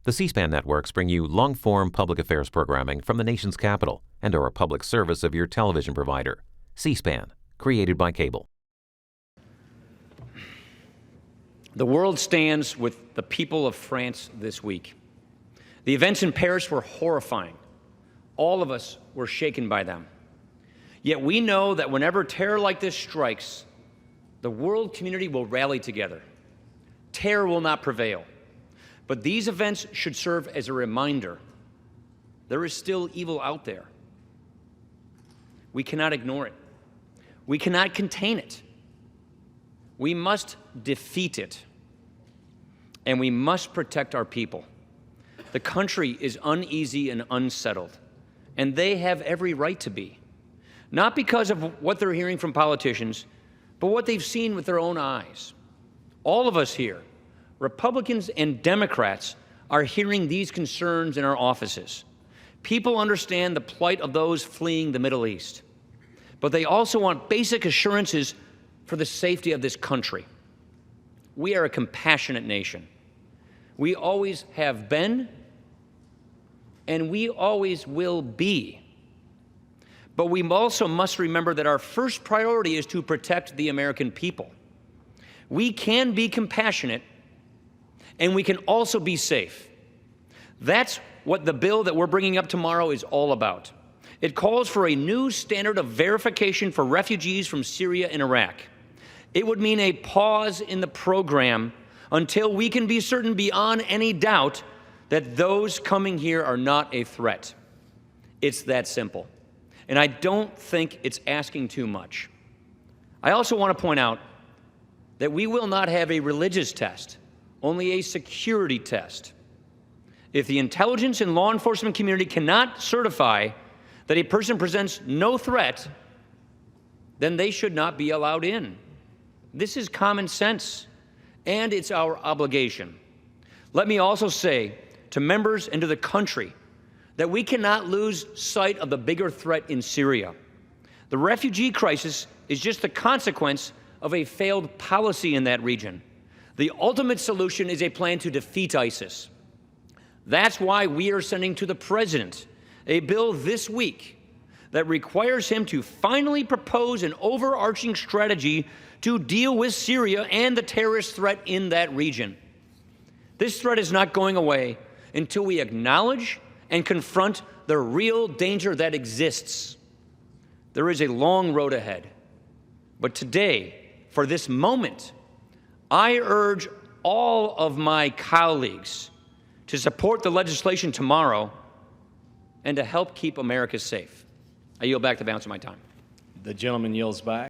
The C-SPAN networks bring you long-form public affairs programming from the nation's capital and are a public service of your television provider. C-SPAN, created by cable. The world stands with the people of France this week. The events in Paris were horrifying. All of us were shaken by them. Yet we know that whenever terror like this strikes, the world community will rally together. Terror will not prevail. But these events should serve as a reminder there is still evil out there. We cannot ignore it. We cannot contain it. We must defeat it. And we must protect our people. The country is uneasy and unsettled, and they have every right to be. Not because of what they're hearing from politicians, but what they've seen with their own eyes. All of us here, Republicans and Democrats, are hearing these concerns in our offices. People understand the plight of those fleeing the Middle East, but they also want basic assurances for the safety of this country. We are a compassionate nation. We always have been, and we always will be. But we also must remember that our first priority is to protect the American people. We can be compassionate, and we can also be safe. That's what the bill that we're bringing up tomorrow is all about. It calls for a new standard of verification for refugees from Syria and Iraq. It would mean a pause in the program until we can be certain beyond any doubt that those coming here are not a threat. It's that simple. And I don't think it's asking too much. I also want to point out that we will not have a religious test, only a security test. If the intelligence and law enforcement community cannot certify that a person presents no threat, then they should not be allowed in. This is common sense, and it's our obligation. Let me also say to members and to the country that we cannot lose sight of the bigger threat in Syria. The refugee crisis is just the consequence of a failed policy in that region. The ultimate solution is a plan to defeat ISIS. That's why we are sending to the President a bill this week that requires him to finally propose an overarching strategy to deal with Syria and the terrorist threat in that region. This threat is not going away until we acknowledge and confront the real danger that exists. There is a long road ahead. But today, for this moment, I urge all of my colleagues to support the legislation tomorrow and to help keep America safe. I yield back the balance of my time. The gentleman yields back.